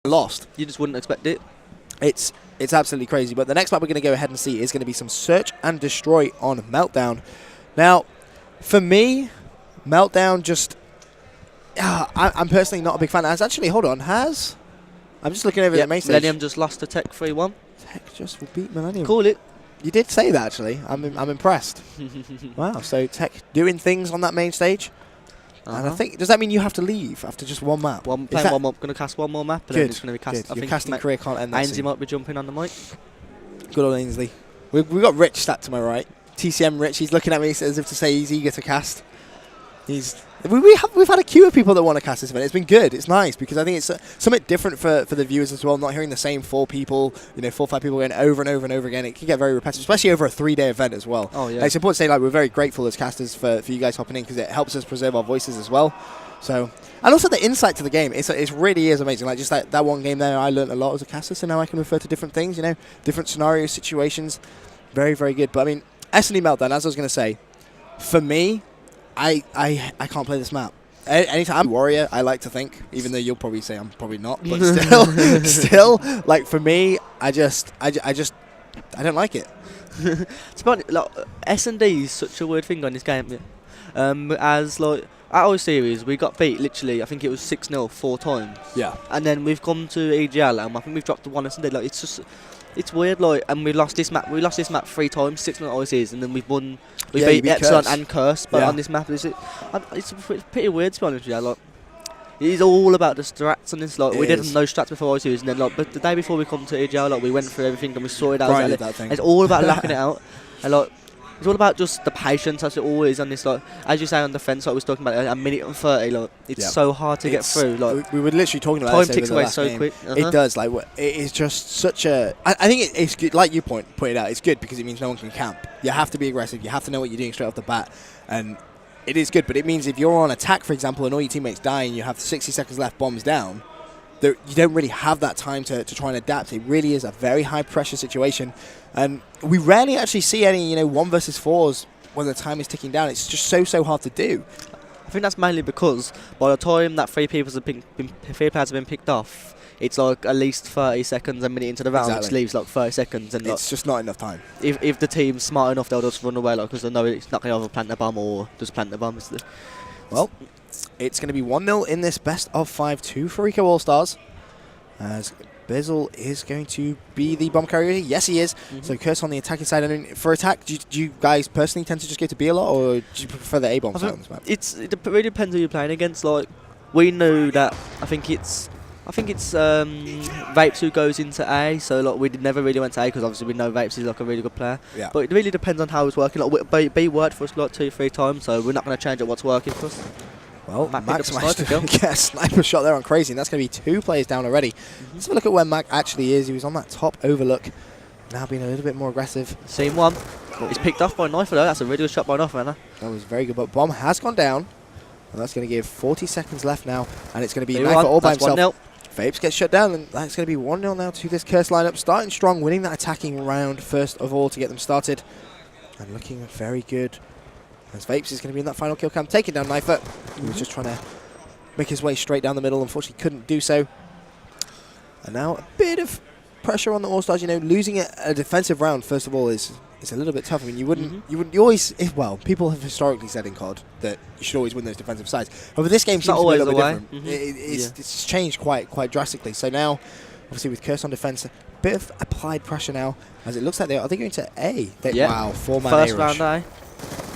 lost. You just wouldn't expect it. It's absolutely crazy. But the next map we're going to go ahead and see is going to be some Search and Destroy on Meltdown. Now, for me, Meltdown just... I'm personally not a big fan. I'm just looking over the main stage. Millennium just lost to Tech 3-1. Tech just beat Millennium. Call it. You did say that, actually. I'm impressed. Wow, so Tech doing things on that main stage. And I think, does that mean you have to leave after just one map? Playing one map, going to cast one more map, and then it's going to be cast. Your casting career can't end that Ainsley soon. might be jumping on the mic. Good old Ainsley. We've got Rich sat to my right. TCM Rich, he's looking at me as if to say he's eager to cast. We've had a queue of people that want to cast this event. It's been good. It's nice because I think it's something different for the viewers as well. Not hearing the same 4 or 5 people going over and over and over again. It can get very repetitive, especially over a 3-day event as well. Oh yeah. And it's important to say we're very grateful as casters for you guys hopping in because it helps us preserve our voices as well. So, and also the insight to the game. It really is amazing. Like just that one game there, I learned a lot as a caster. So now I can refer to different things. Different scenarios, situations. Very, very good. But I mean, S&E Meltdown. As I was going to say, for me, I can't play this map. Anytime I'm a warrior, I like to think, even though you'll probably say I'm probably not, but still, like for me, I don't like it. It's about like S&D is such a weird thing on this game. As like at our series, we got beat literally. I think it was 6-0 4 times. Yeah. And then we've come to EGL, and I think we've dropped to 1 S&D. Like it's just. It's weird, like, and we lost this map. We lost this map 3 times, 6 minute ICs, and then we've won. We beat Epsilon and Curse, but on this map, it's pretty weird to be honest with you. Like, it's all about the strats on this. Like, we didn't know strats before ICs, and then but the day before we come to EGL, like, we went through everything and we sorted out. It's all about lacking it out, and like. It's all about just the patience, as it always on this. Like as you say on defence, like we was talking about, a minute and 30. Like it's so hard to get through. Like we were literally talking about time this ticks over away the so game. quick. It does. Like it is just such a. I think it's good. Like you pointed out, it's good because it means no one can camp. You have to be aggressive. You have to know what you're doing straight off the bat, and it is good. But it means if you're on attack, for example, and all your teammates die, and you have 60 seconds left, bombs down. You don't really have that time to try and adapt. It really is a very high pressure situation, and we rarely actually see any 1 versus 4s. When the time is ticking down, it's just so hard to do. I think that's mainly because by the time that 3 players have been picked off, it's like at least 30 seconds, a minute into the round, which leaves like 30 seconds, and it's just not enough time. If the team's smart enough, they'll just run away, like because they know it's not going to either plant the bomb or just plant the bomb. Well, it's going to be 1-0 in this best of 5 to Fariko Allstars, as Bizzle is going to be the bomb carrier. Yes, he is. So Curse on the attacking side. I mean, for attack, do you guys personally tend to just go to B a lot, or do you prefer the A bomb side on this map? It really depends who you're playing against. Like we knew that. I think it's Vapes who goes into A. So like we never really went to A because obviously we know Vapes is like a really good player. Yeah. But it really depends on how it's working. Like B worked for us like 2-3 times, so we're not going to change up what's working for us. Well, Max managed to get a sniper shot there on Crazy, and that's going to be 2 players down already. Let's have a look at where Mac actually is. He was on that top overlook, now being a little bit more aggressive. Scene 1. He's picked off by Knifer though. That's a really good shot by Knifer, man. That was very good, but Bomb has gone down. And that's going to give 40 seconds left now, and it's going to be Knifer all by himself. Vapes gets shut down, and that's going to be 1-0 now to this Curse lineup. Starting strong, winning that attacking round first of all to get them started. And looking very good. As Vapes is going to be in that final kill cam, taking down Knifer. He was just trying to make his way straight down the middle. Unfortunately, couldn't do so. And now a bit of pressure on the All-Stars. Losing a defensive round, first of all, is a little bit tough. I mean, you always, people have historically said in COD that you should always win those defensive sides. However, this game seems to be a little bit different. It's changed quite drastically. So now, obviously, with Curse on defense, a bit of applied pressure now, as it looks like are they going to A? Wow, 4-man first round A.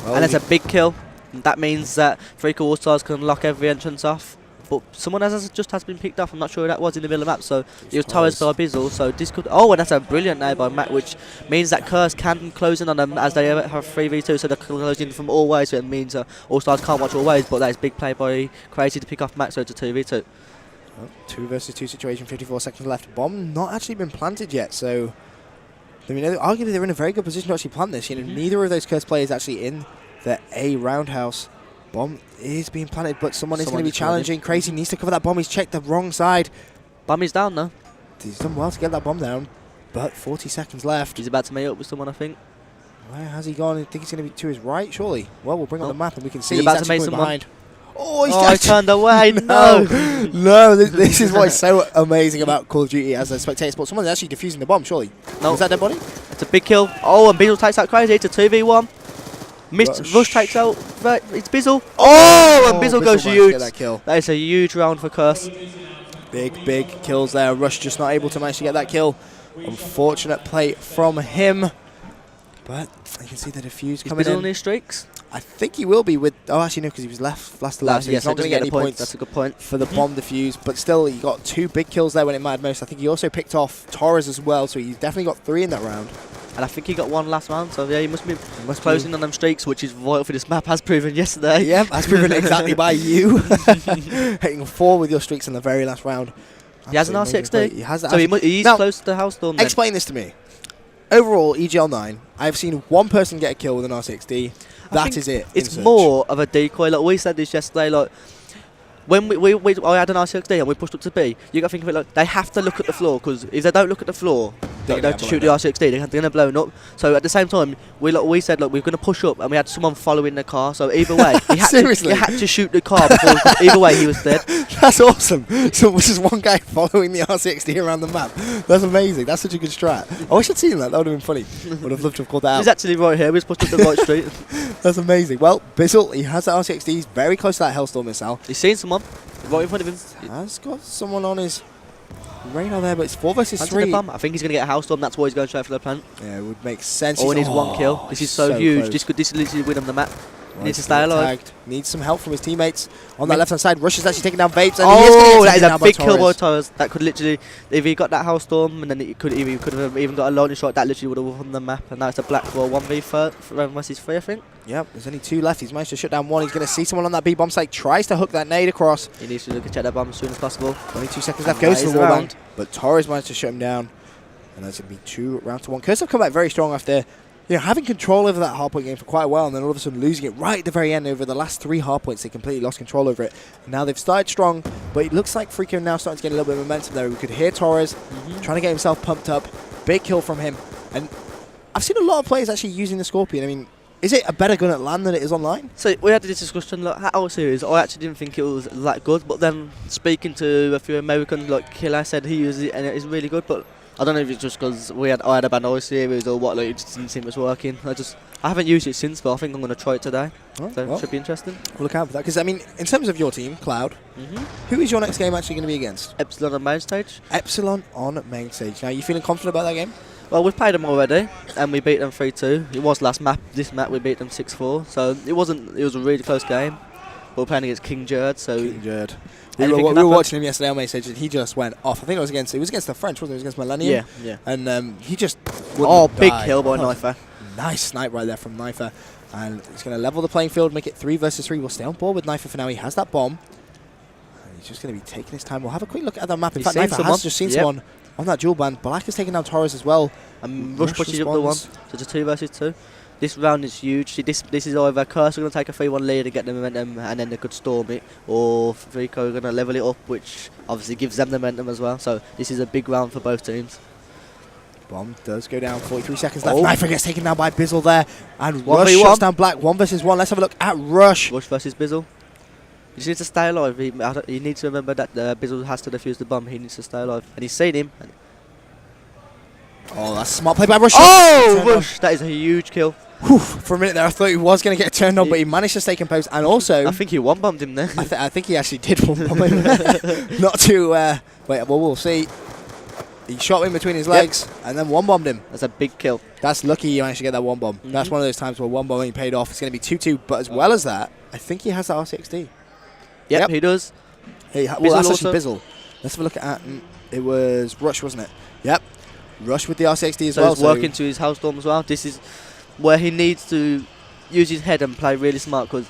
Well, and it's a big kill. That means that Fariko Allstars can lock every entrance off. But someone has been picked off. I'm not sure who that was in the middle of the map. So it was Torres by Bizzle. So this could. Oh, and that's a brilliant A by Matt, which means that Curse can close in on them as they have 3v2. So they're closing from all ways. So it means Allstars can't watch all ways. But that is big play by Crazy to pick off Matt. So it's a 2v2. Well, 2 versus 2 situation. 54 seconds left. Bomb not actually been planted yet. So. I mean, arguably they're in a very good position to actually plant this. Neither of those Curse players actually in the A roundhouse. Bomb is being planted, but someone is going to be challenging. Crazy needs to cover that bomb. He's checked the wrong side. Bomb is down though. He's done well to get that bomb down, but 40 seconds left. He's about to meet up with someone, I think. Where has he gone? I think he's going to be to his right, surely. Well, we'll bring up the map and we can see he's about to meet someone behind. Oh, I turned away. No. No, this is what is so amazing about Call of Duty as a spectator sport. Someone's actually defusing the bomb, surely. No. Was that dead body? It's a big kill. Oh, and Bizzle takes out crazy. It's a 2v1. Rush takes out. It's Bizzle. Oh, and Bizzle goes huge. That kill. That is a huge round for Curse. Big kills there. Rush just not able to manage to get that kill. Unfortunate play from him. But you can see the defuse coming in. Is Bizzle on his streaks? I think he will be with... Oh, actually, no, because he was last to last. So he's not going to get any points. That's a good point. For the bomb defuse. But still, he got 2 big kills there when it mattered most. I think he also picked off Torres as well. So he's definitely got 3 in that round. And I think he got 1 last round. So, yeah, he must be closing on them streaks, which is vital for this map, as proven yesterday. Yeah, as proven exactly by you. Hitting 4 with your streaks in the very last round. He has an R60. He has that. So he's close to the house storm. Explain this to me. Overall, EGL9, I've seen 1 person get a kill with an R60. That is it. It's more of a decoy. Like we said this yesterday. Like when I had an R60 and we pushed up to B, you got to think of it like they have to look at the floor, because if they don't look at the floor, they don't shoot the R60. They're going to blow up. So at the same time, we said like we're going to push up, and we had someone following the car. So either way, he had to shoot the car before. Either way, he was dead. That's awesome. So there's just one guy following the R60 around the map. That's amazing. That's such a good strat. I wish I'd seen that. That would have been funny. Would have loved to have called that out. He's actually right here. We just pushed up the right street. That's amazing. Well, Bizzle, he has that R60. He's very close to that Hellstorm missile. He's seen someone right in front of him. He has got someone on his radar there, but it's 4 versus 3. I think he's going to get a Hellstorm. That's why he's going straight for the plant. Yeah, it would make sense. Or in his 1 kill. This is so huge. This could literally win him the map. He needs to stay alive. Needs some help from his teammates. On that left-hand side, Rush is actually taking down Vapes. And that is a big kill by Torres. That could literally, if he got that Hellstorm, and then he could have even got a lightning shot, that literally would have won the map. And now it's a Blackpool 1v3 versus 3, I think. Yep, there's only 2 left. He's managed to shut down 1. He's going to see someone on that B bomb site. Tries to hook that nade across. He needs to check that bomb as soon as possible. 22 seconds left. Goes to the wall, but Torres managed to shut him down. And that's going to be 2 rounds to 1. Curse have come back very strong after having control over that hardpoint game for quite a while, and then all of a sudden losing it right at the very end. Over the last 3 hardpoints, they completely lost control over it. And now they've started strong, but it looks like Fariko now starting to get a little bit of momentum there. We could hear Torres trying to get himself pumped up. Big kill from him. And I've seen a lot of players actually using the Scorpion. I mean, is it a better gun at LAN than it is online? So we had this discussion like at our series. I actually didn't think it was that good, but then speaking to a few Americans, like Killer said he uses it and it is really good. But I don't know if it's just because I had a bad noise series or what, like it just didn't seem it was working. I haven't used it since, but I think I'm going to try it today. So it should be interesting. We'll look out for that, because I mean, in terms of your team, Cloud, who is your next game actually going to be against? Epsilon on main stage. Epsilon on main stage. Now, are you feeling confident about that game? Well, we've played them already, and we beat them 3-2. It was last map. This map we beat them 6-4. So it was a really close game. We're playing against King Jerd. So King Jerd. We were watching him yesterday on main stage, and he just went off. I think it was against the French, wasn't it? It was against Millennium. Yeah. And he just big kill by Knifer. Nice snipe right there from Knifer. And he's going to level the playing field, make it 3 versus 3. We'll stay on board with Knifer for now. He has that bomb. And he's just going to be taking his time. We'll have a quick look at that map. In fact, Knifer has just seen someone on that dual band. Black is taking down Torres as well. And Rush pushes up the 1. So it's a 2 versus 2. This round is huge. This is either Curse are going to take a 3-1 lead and get the momentum, and then they could storm it, or Fariko are going to level it up, which obviously gives them the momentum as well. So this is a big round for both teams. Bomb does go down. 43 seconds left. Knifer gets taken down by Bizzle there, and Rush shuts down Black. 1 versus 1. Let's have a look at Rush. Rush versus Bizzle. He just needs to stay alive. He needs to remember that Bizzle has to defuse the bomb. He needs to stay alive, and he's seen him. Oh, that's a smart play by Rush. Oh, Rush! That is a huge kill. Whew, for a minute there, I thought he was going to get turned on, but he managed to stay composed. And also, I think he one-bombed him there. I think he actually did one-bomb him. Not to wait. Well, we'll see. He shot him between his legs and then one-bombed him. That's a big kill. That's lucky he managed to get that one-bomb. That's one of those times where one-bombing paid off. It's going to be 2-2. But as well as that, I think he has that R60. Yep, he does. Well, that's actually Bizzle. Let's have a look at it. Was Rush, wasn't it? Yep. Rush with the R60 as well. He's working to his Hellstorm as well. This is where he needs to use his head and play really smart, because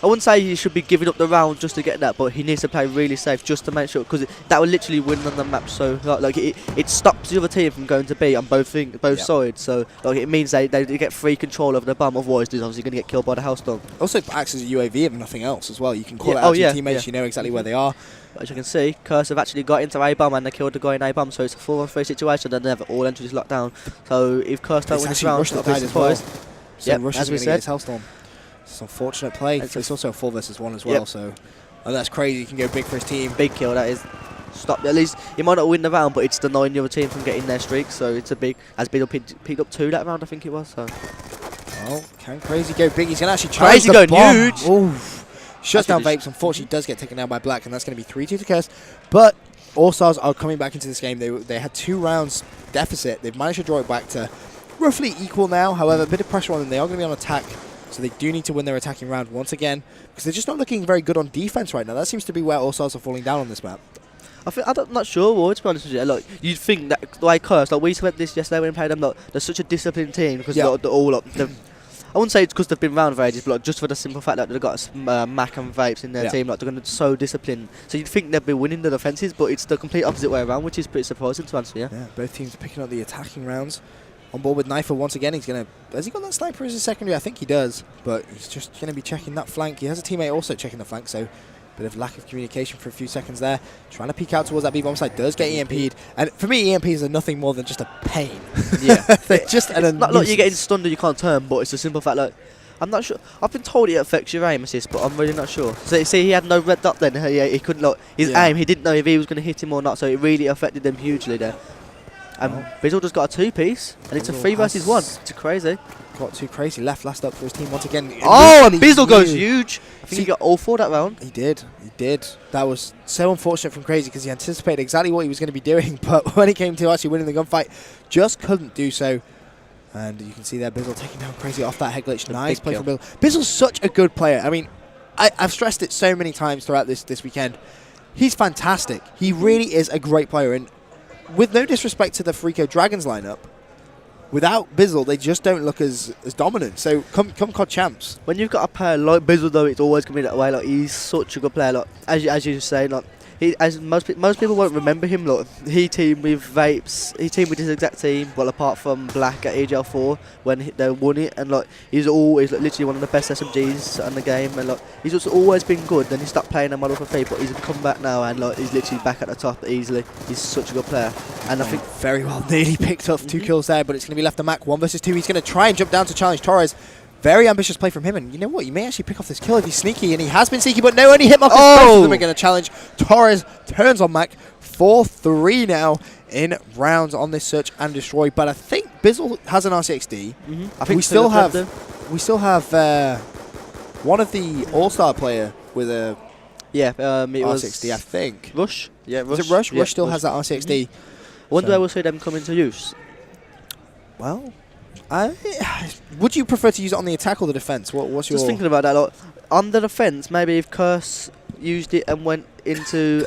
I wouldn't say he should be giving up the round just to get that, but he needs to play really safe just to make sure, because that will literally win on the map. So like it stops the other team from going to B on both sides. So like it means they get free control over the bomb. Otherwise, they're obviously going to get killed by the Hellstorm. Also acts as a UAV if nothing else as well. You can call it out to your teammates. You know exactly where they are. As you can see, Curse have actually got into A-bomb and they killed the guy in A-bomb, so it's a 4-on-3 situation and they've all entries locked down. So if Curse don't win this round, Rush that died as well. So Rush as we said, Hellstorm. It's unfortunate play. It's also a 4 versus 1 as well, so that's crazy. He can go big for his team. Big kill, that is. Stop. At least he might not win the round, but it's denying the other team from getting their streak. So it's a big. As Beetle picked up 2 that round, I think it was. So. Oh, can Crazy go big? He's going to actually try Crazy going bomb. huge. Oof. Shuts down Vapes. Unfortunately, does get taken down by Black, and that's going to be 3-2 to Curse. But Allstars are coming back into this game. They had 2 rounds deficit. They've managed to draw it back to roughly equal now. However, a bit of pressure on them. They are going to be on attack, so they do need to win their attacking round once again, because they're just not looking very good on defense right now. That seems to be where Allstars are falling down on this map. I'm not sure, well, to be honest with you. Like, you'd think that, like Curse, like we said this yesterday when we played them, like, they're such a disciplined team because they're all like, I wouldn't say it's because they've been around for ages, but like, just for the simple fact that they've got Mac and Vapes in their team, like they're going to be so disciplined. So you'd think they'd be winning the defences, but it's the complete opposite way around, which is pretty surprising to answer. Yeah, both teams are picking up the attacking rounds. On board with Knifer once again. He's going to... Has he got that sniper as a secondary? I think he does, but he's just going to be checking that flank. He has a teammate also checking the flank, so bit of lack of communication for a few seconds there. Trying to peek out towards that B-bomb side. Does get EMP'd. And for me, EMPs are nothing more than just a pain. Yeah. They're just it's not like you're getting stunned and you can't turn, but it's a simple fact, like, I'm not sure. I've been told it affects your aim assist, but I'm really not sure. So you see, he had no red dot then. He couldn't, like, his aim, he didn't know if he was going to hit him or not, so it really affected them hugely there. Bizzle just got a 2-piece, and it's a 3 versus 1. It's crazy. Got 2 Crazy last up for his team once again. Oh, and Bizzle goes huge. I think he got all 4 that round. He did. That was so unfortunate from Crazy because he anticipated exactly what he was going to be doing, but when it came to actually winning the gunfight, just couldn't do so. And you can see there Bizzle taking down Crazy off that head glitch. Nice play from Bizzle. Bizzle's such a good player. I mean, I've stressed it so many times throughout this weekend. He's fantastic. He really is a great player, and with no disrespect to the Fariko Dragons lineup, without Bizzle, they just don't look as dominant. So come COD champs. When you've got a player like Bizzle, though, it's always going to be that way. Like, he's such a good player. Like, as you say, like, most people won't remember him. Like, he teamed with Vapes. He teamed with his exact team. Well, apart from Black at EGL9 when they won it, and like he's always like, literally one of the best SMGs in the game. And like he's just always been good. Then he stopped playing a model for free, but he's come back now, and like he's literally back at the top easily. He's such a good player, and I think very well nearly picked up 2 kills there, but it's going to be left to Mac 1 versus 2. He's going to try and jump down to challenge Torres. Very ambitious play from him, and you know what? You may actually pick off this kill if he's sneaky, and he has been sneaky, but no, only hit markers. Both of them are going to challenge. Torres turns on Mac. 4-3 now in rounds on this search and destroy. But I think Bizzle has an RCXD. I think we still have one of the All-Star player with a RCXD, I think. Rush. Yeah, Rush. Is it Rush? Yeah, Rush still has that RCXD. I wonder where we'll see them come into use. Well, would you prefer to use it on the attack or the defense? What's your... Just thinking about that. Like, on the defense, maybe if Curse used it and went into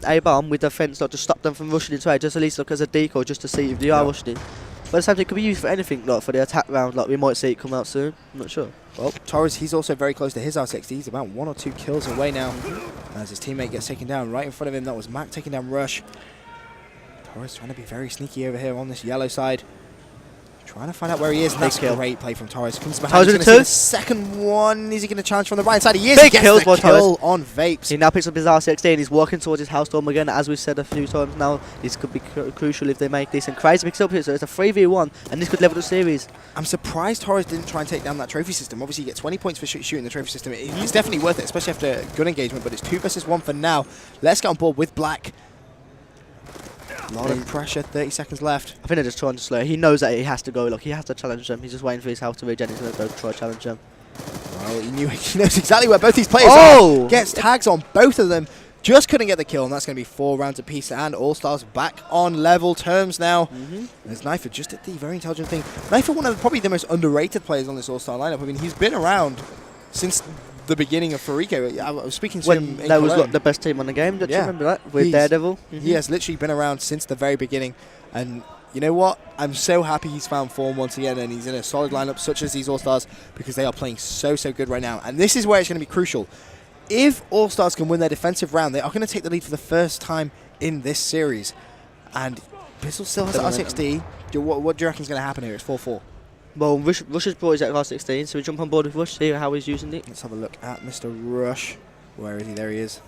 A-bomb with defense, like to stop them from rushing into A, just at least like as a decoy, just to see if they are rushing in. But at the same time, it could be used for anything, like for the attack round. Like we might see it come out soon. I'm not sure. Well, Torres, he's also very close to his R60. He's about 1 or 2 kills away now, as his teammate gets taken down right in front of him. That was Mac taking down Rush. Torres trying to be very sneaky over here on this yellow side. Trying to find out where he is. And that's a great play from Torres. Comes behind. He's going to see the second one. Is he going to challenge from the right side? He is. Big He gets the kill on Vapes. He now picks up his RCXD and he's walking towards his house storm again. As we've said a few times now, this could be crucial if they make this. And Crazy picks up here, so it's a 3v1, and this could level the series. I'm surprised Torres didn't try and take down that trophy system. Obviously, you get 20 points for shooting the trophy system. It's definitely worth it, especially after gun engagement. But it's 2 versus 1 for now. Let's get on board with Black. A lot of pressure, 30 seconds left. I think they're just trying to slow. He knows that he has to go. Like he has to challenge them. He's just waiting for his health to regen. He's going to go try to challenge them. Well, he knows exactly where both these players are. Gets tags on both of them. Just couldn't get the kill, and that's going to be 4 rounds apiece. And All-Stars back on level terms now. There's Knifer just at the very intelligent thing. Knifer, one of probably the most underrated players on this All-Star lineup. I mean, he's been around since the beginning of Fariko. I was speaking to him in that was like the best team on the game. Don't you remember that? With Daredevil. He has literally been around since the very beginning. And you know what? I'm so happy he's found form once again, and he's in a solid lineup such as these All-Stars, because they are playing so good right now. And this is where it's going to be crucial. If All-Stars can win their defensive round, they are going to take the lead for the first time in this series. And Bizzle still has R6D. What do you reckon is going to happen here? It's 4-4. Well, Rush has brought his R16, so we jump on board with Rush, see how he's using it. Let's have a look at Mr. Rush. Where is he? There he is.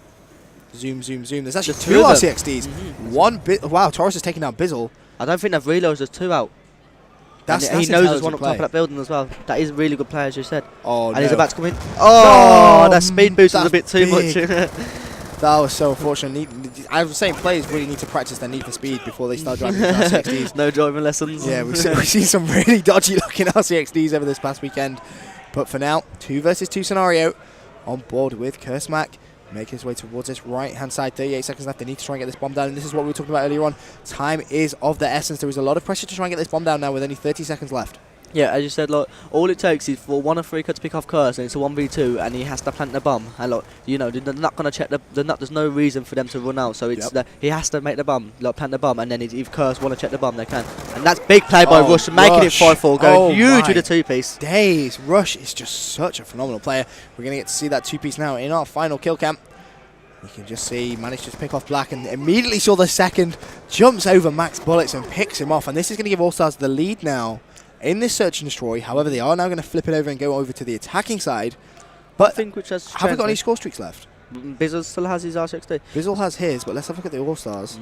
Zoom. There's actually 2 RCXDs. Wow, Torres is taking down Bizzle. I don't think they've realised there's 2 out. That's he knows there's one up play. top of that building as well. That is a really good player, as you said. Oh, and no. he's about to come in. Oh, No, that speed boost was a bit too much. That was so unfortunate. I was saying players really need to practice their need for speed before they start driving these RCXDs. No driving lessons. Yeah, we've seen some really dodgy looking RCXDs over this past weekend. But for now, 2 versus 2 scenario on board with Cursemak. Making his way towards this right-hand side. 38 seconds left. They need to try and get this bomb down. And this is what we were talking about earlier on. Time is of the essence. There is a lot of pressure to try and get this bomb down now with only 30 seconds left. Yeah, as you said, like, all it takes is for one of Fariko to pick off Curse, and it's a 1v2, and he has to plant the bomb. And like, you know, they're not going to check there's no reason for them to run out. So it's he has to make the bomb, like plant the bomb, and then if Curse want to check the bomb, they can. And that's big play by Rush, making it 5-4, going huge with the 2-piece. Days, Rush is just such a phenomenal player. We're going to get to see that 2-piece now in our final kill cam. You can just see, managed to pick off Black and immediately saw the second, jumps over Mac's bullets and picks him off. And this is going to give Allstars the lead now in this search and destroy. However, they are now going to flip it over and go over to the attacking side. But have we got any score streaks left? Bizzle still has his R60. Bizzle has his, but let's have a look at the Allstars.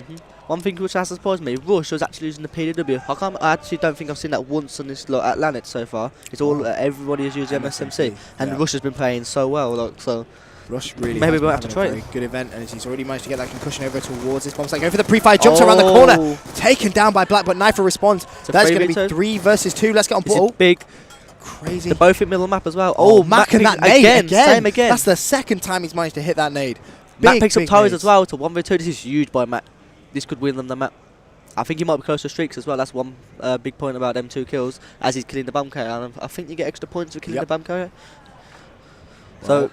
One thing which has surprised me, Rush was actually using the PDW. I actually don't think I've seen that once on this Atlantic so far. It's all everybody is using MSMC, and Rush has been playing so well. Like, so Rush really maybe we'll have to try a very good event, and he's already managed to get that concussion over towards this bomb site. Going for the pre-fire, jumps around the corner, taken down by Black, but Knifer responds. That's going to be 3 versus 2. Let's get on ball. Big. Crazy. They're both in middle map as well. Oh, Mac and that nade again. Same again. That's the second time he's managed to hit that nade. Mac picks up towers as well to 1v2. This is huge by Mac. This could win them the map. I think he might be close to streaks as well. That's one big point about them 2 kills as he's killing the bomb carrier. And I think you get extra points for killing the bomb carrier. So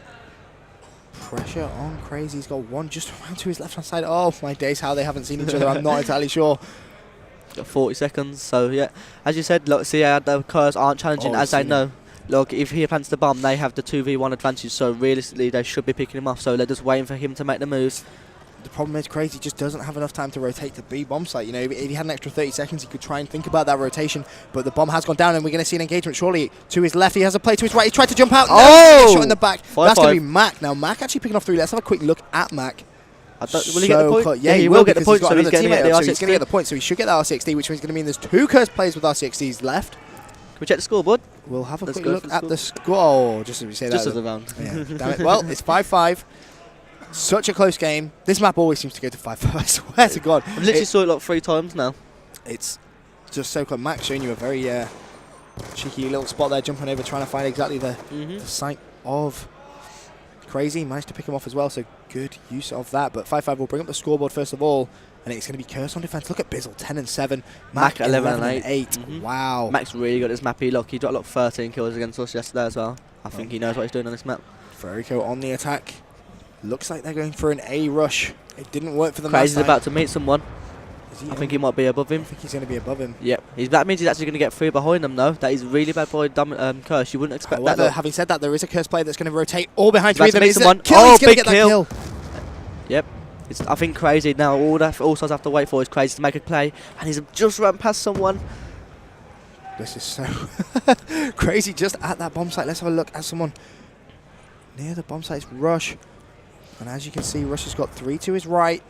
pressure on Crazy. He's got one just around to his left-hand side. Oh my days, how they haven't seen each other. I'm not entirely sure. Got 40 seconds. So yeah, as you said, look, see, the Curs aren't challenging as they know. Look, if he plants the bomb, they have the 2v1 advantage. So realistically, they should be picking him off. So they're just waiting for him to make the moves. The problem is Crazy just doesn't have enough time to rotate the B bomb site. You know, if he had an extra 30 seconds, he could try and think about that rotation. But the bomb has gone down, and we're going to see an engagement surely to his left. He has a play to his right. He tried to jump out. Oh! Shot in the back. That's going to be Mac. Now, Mac actually picking off 3. Let's have a quick look at Mac. Will he get the point? Yeah, he will get the point. So he's going to get the R60. He's going to get the point. So he should get the R60, which means going to mean there's 2 cursed players with R60s left. Can we check the scoreboard? We'll have a quick look at the score. Oh, just as we say that. Just as a round. Yeah, damn it. Well, it's 5-5. Such a close game. This map always seems to go to 5-5. I swear to God. I've literally saw it like 3 times now. It's just so close. Max showing you a very cheeky little spot there, jumping over, trying to find exactly the site of Crazy. Managed to pick him off as well, so good use of that. But 5-5 will bring up the scoreboard first of all, and it's going to be Curse on defense. Look at Bizzle, 10-7. Mac 11-8. Wow. Mac's really good at this map. He dropped like 13 kills against us yesterday as well. I think he knows what he's doing on this map. Fariko on the attack. Looks like they're going for an A rush. It didn't work for them. Crazy's about to meet someone. I think he might be above him. I think he's going to be above him. Yep. That means he's actually going to get 3 behind him, though. That is really bad by Curse. You wouldn't expect that. Having said that, there is a Curse player that's going to rotate all behind 3 of them. Oh, big kill. Yep. I think Crazy now, all Stars have to wait for is Crazy to make a play, and he's just run past someone. This is so Crazy just at that bomb site. Let's have a look at someone near the bomb site's Rush. And as you can see, Rush has got 3 to his right.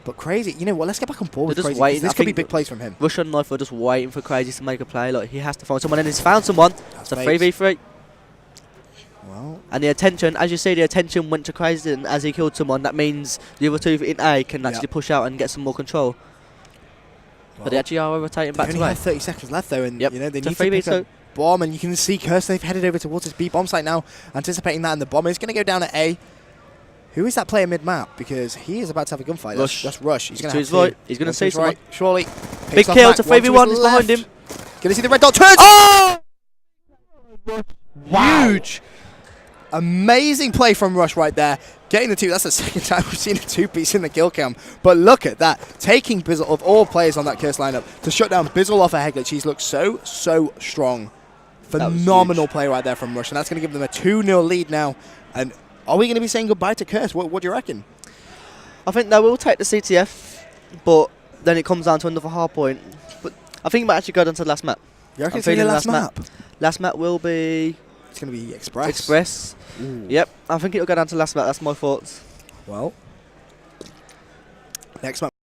But Crazy, you know what, let's get back on board with Crazy. This could be big plays from him. Rush and Knife are just waiting for Crazy to make a play. Like, he has to find someone, and he's found someone. It's a 3v3. Well, and the attention, as you see, the attention went to Crazy, and as he killed someone, that means the other 2 in A can actually push out and get some more control. But they actually are rotating back to A. They only have 30 seconds left, though, and you know, they need to pick up bomb, and you can see Curse, they've headed over towards this B bomb site now, anticipating that, and the bomb is going to go down at A. Who is that player mid-map? Because he is about to have a gunfight. Rush. That's Rush. He's going to his right. He's going to see someone. Surely. Big kill to 3v1. He's behind him. Going to see the red dot. Turns. Oh! Wow. Huge. Amazing play from Rush right there. Getting the 2. That's the second time we've seen a 2-piece in the kill cam. But look at that. Taking Bizzle, of all players on that Curse lineup, to shut down Bizzle off a head glitch. He's looked so strong. Phenomenal play right there from Rush. And that's going to give them a 2-0 lead now. And are we going to be saying goodbye to Curse? What do you reckon? I think they will take the CTF, but then it comes down to another hard point. But I think it might actually go down to the last map. You reckon it's going to be the last map? Last map will be... It's going to be Express. Express. Ooh. Yep, I think it'll go down to last map. That's my thoughts. Well, next map.